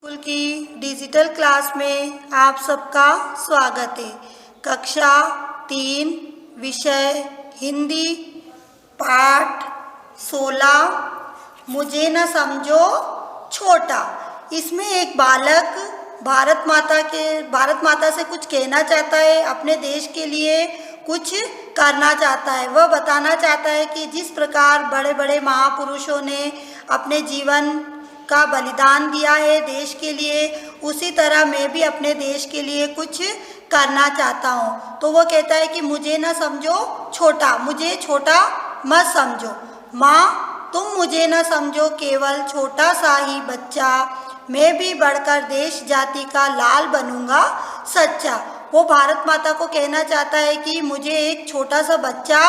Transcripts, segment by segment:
School की digital class में आप सबका स्वागत है। कक्षा 3 विषय हिंदी पाठ 16 मुझे न समझो छोटा। इसमें एक बालक भारत माता से कुछ कहना चाहता है, अपने देश के लिए कुछ करना चाहता है। वह बताना चाहता है कि जिस प्रकार बड़े बड़े महापुरुषों ने अपने जीवन का बलिदान दिया है देश के लिए, उसी तरह मैं भी अपने देश के लिए कुछ करना चाहता हूँ। तो वो कहता है कि मुझे न समझो छोटा, मुझे छोटा मत समझो। माँ तुम मुझे न समझो केवल छोटा सा ही बच्चा, मैं भी बढ़कर देश जाति का लाल बनूंगा सच्चा। वो भारत माता को कहना चाहता है कि मुझे एक छोटा सा बच्चा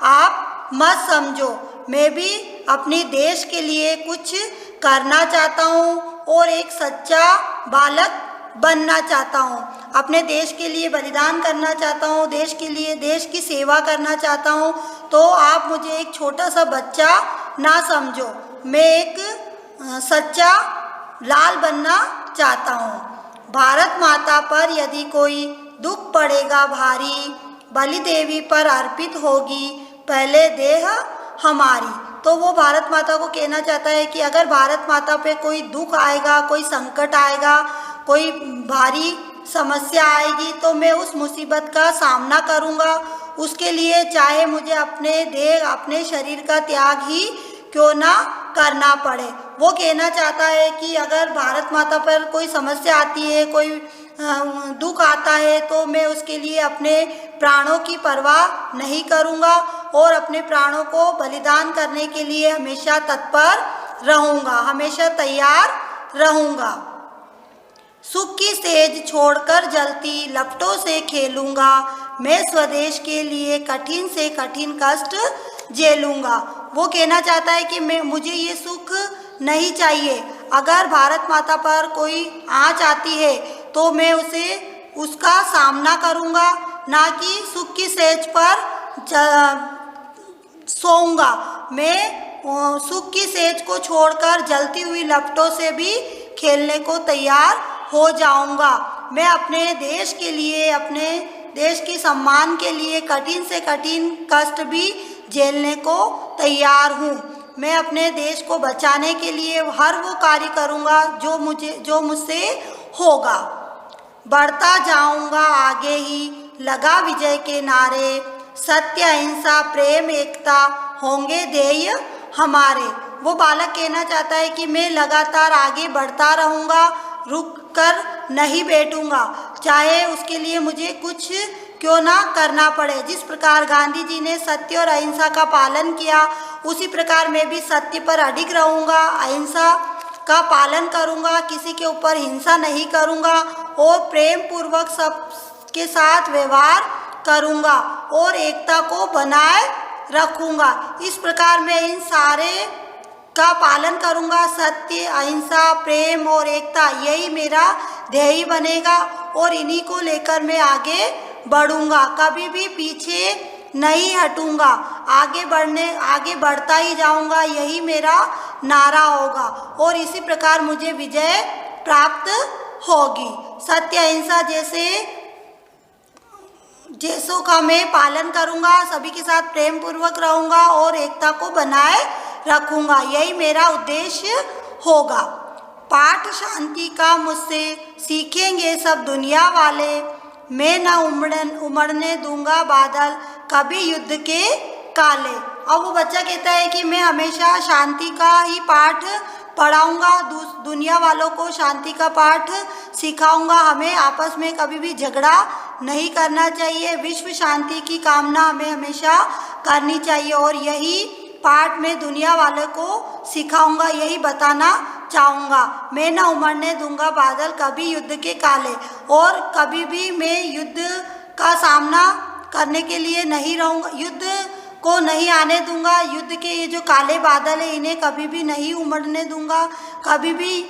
आप मत समझो, मैं भी अपने देश के लिए कुछ करना चाहता हूँ और एक सच्चा बालक बनना चाहता हूँ। अपने देश के लिए बलिदान करना चाहता हूँ, देश के लिए देश की सेवा करना चाहता हूँ। तो आप मुझे एक छोटा सा बच्चा ना समझो, मैं एक सच्चा लाल बनना चाहता हूँ। भारत माता पर यदि कोई दुख पड़ेगा भारी, बलि देवी पर अर्पित होगी पहले देह हमारी। तो वो भारत माता को कहना चाहता है कि अगर भारत माता पे कोई दुख आएगा, कोई संकट आएगा, कोई भारी समस्या आएगी, तो मैं उस मुसीबत का सामना करूँगा। उसके लिए चाहे मुझे अपने देह अपने शरीर का त्याग ही क्यों ना करना पड़े। वो कहना चाहता है कि अगर भारत माता पर कोई समस्या आती है, कोई दुख आता है, तो मैं उसके लिए अपने प्राणों की परवाह नहीं करूँगा और अपने प्राणों को बलिदान करने के लिए हमेशा तत्पर रहूँगा, हमेशा तैयार रहूँगा। सुख की सेज छोड़कर जलती लपटों से खेलूँगा, मैं स्वदेश के लिए कठिन से कठिन कष्ट झेलूँगा। वो कहना चाहता है कि मुझे ये सुख नहीं चाहिए। अगर भारत माता पर कोई आँच आती है तो मैं उसका सामना करूँगा, ना कि सुख की सेज पर सोऊंगा। मैं सुख की सेज को छोड़कर जलती हुई लपटों से भी खेलने को तैयार हो जाऊंगा। मैं अपने देश के लिए, अपने देश के सम्मान के लिए कठिन से कठिन कष्ट भी झेलने को तैयार हूँ। मैं अपने देश को बचाने के लिए हर वो कार्य करूँगा जो मुझसे होगा। बढ़ता जाऊँगा आगे ही लगा विजय के नारे, सत्य अहिंसा प्रेम एकता होंगे ध्येय हमारे। वो बालक कहना चाहता है कि मैं लगातार आगे बढ़ता रहूँगा, रुक कर नहीं बैठूँगा, चाहे उसके लिए मुझे कुछ क्यों ना करना पड़े। जिस प्रकार गांधी जी ने सत्य और अहिंसा का पालन किया, उसी प्रकार मैं भी सत्य पर अडिग रहूँगा, अहिंसा का पालन करूँगा, किसी के ऊपर हिंसा नहीं करूँगा और प्रेम पूर्वक सबके साथ व्यवहार करूँगा और एकता को बनाए रखूँगा। इस प्रकार मैं इन सारे का पालन करूँगा, सत्य अहिंसा प्रेम और एकता, यही मेरा ध्येय बनेगा और इन्हीं को लेकर मैं आगे बढ़ूँगा, कभी भी पीछे नहीं हटूँगा, आगे बढ़ता ही जाऊँगा, यही मेरा नारा होगा और इसी प्रकार मुझे विजय प्राप्त होगी। सत्य अहिंसा जैसों का मैं पालन करूँगा, सभी के साथ प्रेम पूर्वक रहूँगा और एकता को बनाए रखूँगा, यही मेरा उद्देश्य होगा। पाठ शांति का मुझसे सीखेंगे सब दुनिया वाले, मैं न उमड़ने दूंगा बादल कभी युद्ध के काले। अब वो बच्चा कहता है कि मैं हमेशा शांति का ही पाठ पढ़ाऊँगा, दुनिया वालों को शांति का पाठ सिखाऊँगा। हमें आपस में कभी भी झगड़ा नहीं करना चाहिए, विश्व शांति की कामना हमें हमेशा करनी चाहिए और यही पाठ में दुनिया वालों को सिखाऊँगा, यही बताना चाहूँगा। मैं न उमड़ने दूंगा बादल कभी युद्ध के काले, और कभी भी मैं युद्ध का सामना करने के लिए नहीं रहूँगा, युद्ध को नहीं आने दूंगा। युद्ध के ये जो काले बादल है इन्हें कभी भी नहीं उमड़ने दूंगा, कभी भी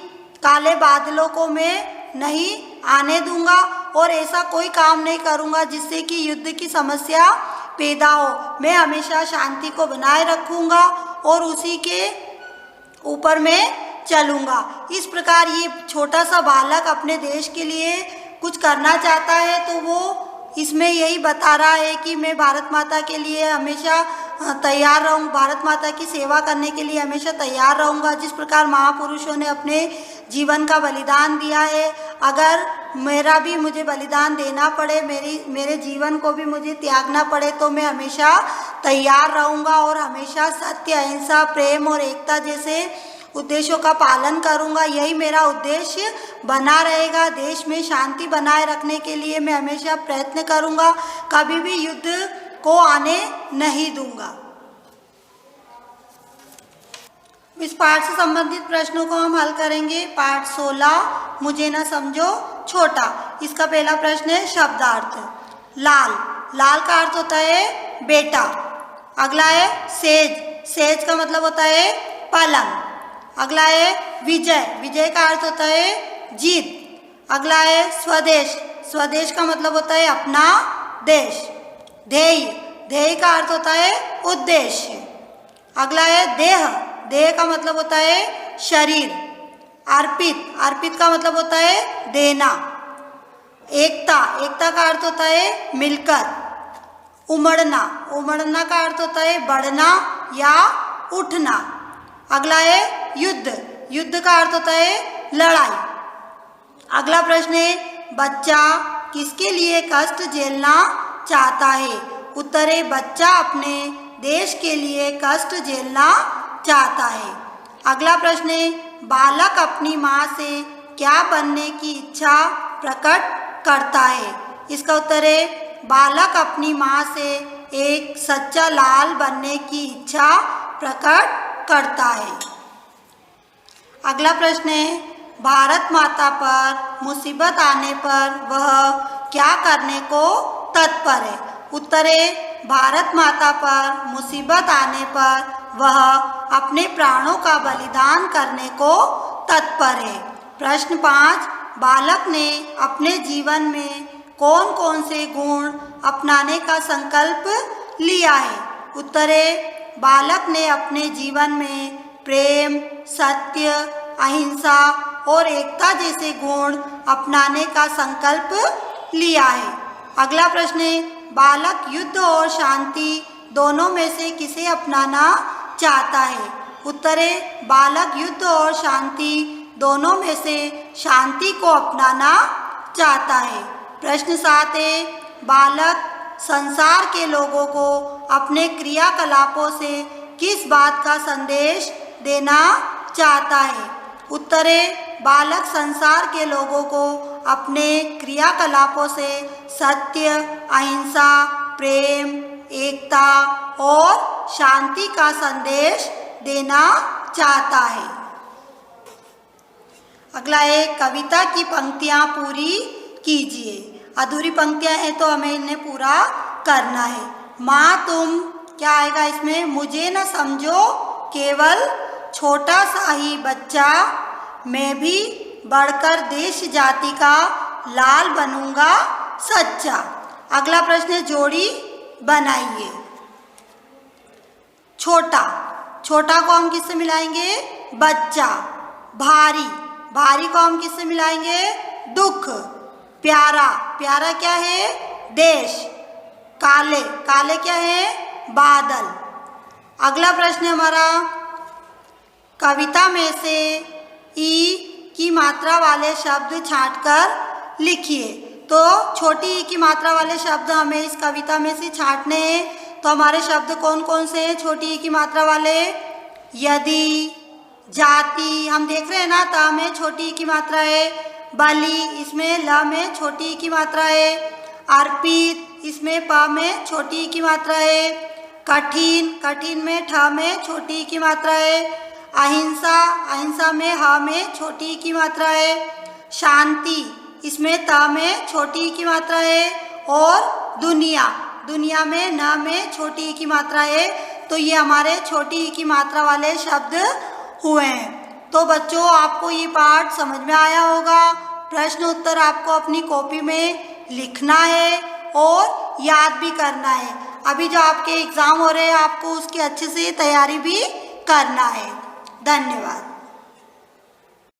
काले बादलों को मैं नहीं आने दूंगा और ऐसा कोई काम नहीं करूंगा जिससे कि युद्ध की समस्या पैदा हो। मैं हमेशा शांति को बनाए रखूंगा और उसी के ऊपर मैं चलूँगा। इस प्रकार ये छोटा सा बालक अपने देश के लिए कुछ करना चाहता है, तो वो इसमें यही बता रहा है कि मैं भारत माता के लिए हमेशा तैयार रहूँ, भारत माता की सेवा करने के लिए हमेशा तैयार रहूँगा। जिस प्रकार महापुरुषों ने अपने जीवन का बलिदान दिया है, अगर मुझे बलिदान देना पड़े, मेरे जीवन को भी मुझे त्यागना पड़े, तो मैं हमेशा तैयार रहूँगा और हमेशा सत्य, अहिंसा, प्रेम और एकता जैसे उद्देश्यों का पालन करूंगा। यही मेरा उद्देश्य बना रहेगा। देश में शांति बनाए रखने के लिए मैं हमेशा प्रयत्न करूंगा, कभी भी युद्ध को आने नहीं दूंगा। इस पाठ से संबंधित प्रश्नों को हम हल करेंगे। पाठ 16, मुझे ना समझो छोटा। इसका पहला प्रश्न है शब्दार्थ। लाल, लाल का अर्थ होता है बेटा। अगला है सेज, सेज का मतलब होता है पलंग। अगला है विजय, विजय का अर्थ होता है जीत। अगला है स्वदेश, स्वदेश का मतलब होता है अपना देश। ध्येय, ध्येय का अर्थ होता है उद्देश्य। अगला है देह, देह का मतलब होता है शरीर। अर्पित, अर्पित का मतलब होता है देना। एकता, एकता का अर्थ होता है मिलकर। उमड़ना, उमड़ना का अर्थ होता है बढ़ना या उठना। अगला है युद्ध, युद्ध का अर्थ होता है लड़ाई। अगला प्रश्न है बच्चा किसके लिए कष्ट झेलना चाहता है? उत्तर है बच्चा अपने देश के लिए कष्ट झेलना चाहता है। अगला प्रश्न है बालक अपनी माँ से क्या बनने की इच्छा प्रकट करता है? इसका उत्तर है बालक अपनी माँ से एक सच्चा लाल बनने की इच्छा प्रकट करता है। अगला प्रश्न है भारत माता पर मुसीबत आने पर वह क्या करने को तत्पर है? उत्तर है भारत माता पर मुसीबत आने पर वह अपने प्राणों का बलिदान करने को तत्पर है। प्रश्न 5, बालक ने अपने जीवन में कौन कौन से गुण अपनाने का संकल्प लिया है? उत्तर है बालक ने अपने जीवन में प्रेम, सत्य, अहिंसा और एकता जैसे गुण अपनाने का संकल्प लिया है। अगला प्रश्न है बालक युद्ध और शांति दोनों में से किसे अपनाना चाहता है? उत्तर है बालक युद्ध और शांति दोनों में से शांति को अपनाना चाहता है। प्रश्न 7 है बालक संसार के लोगों को अपने क्रियाकलापों से किस बात का संदेश देना चाहता है? उत्तर है बालक संसार के लोगों को अपने क्रियाकलापों से सत्य, अहिंसा, प्रेम, एकता और शांति का संदेश देना चाहता है। अगला है कविता की पंक्तियाँ पूरी कीजिए। अधूरी पंक्तियाँ हैं तो हमें इन्हें पूरा करना है। माँ तुम, क्या आएगा इसमें? मुझे न समझो केवल छोटा सा ही बच्चा, मैं भी बढ़कर देश जाति का लाल बनूंगा सच्चा। अगला प्रश्न है जोड़ी बनाइए। छोटा, छोटा को हम किससे मिलाएंगे? बच्चा। भारी, भारी को हम किससे मिलाएंगे? दुख। प्यारा, प्यारा क्या है? देश। काले, काले क्या है? बादल। अगला प्रश्न हमारा कविता में से ई की मात्रा वाले शब्द छांटकर लिखिए। तो छोटी ई की मात्रा वाले शब्द हमें इस कविता में से छांटने हैं। तो हमारे शब्द कौन कौन से हैं छोटी ई की मात्रा वाले? यदि, जाति, हम देख रहे हैं ना, त में छोटी ई की मात्रा है। बलि, इसमें ल में छोटी ई की मात्रा है। अर्पित, इसमें प में छोटी ई की मात्रा है। कठिन, कठिन में ठ में छोटी ई की मात्रा है। अहिंसा, अहिंसा में ह में छोटी ई की मात्रा है। शांति, इसमें त में छोटी ई की मात्रा है। और दुनिया, दुनिया में न में छोटी ई की मात्रा है। तो ये हमारे छोटी ई की मात्रा वाले शब्द हुए हैं। तो बच्चों आपको ये पाठ समझ में आया होगा। प्रश्न उत्तर आपको अपनी कॉपी में लिखना है और याद भी करना है। अभी जो आपके एग्ज़ाम हो रहे हैं आपको उसकी अच्छे से तैयारी भी करना है। धन्यवाद।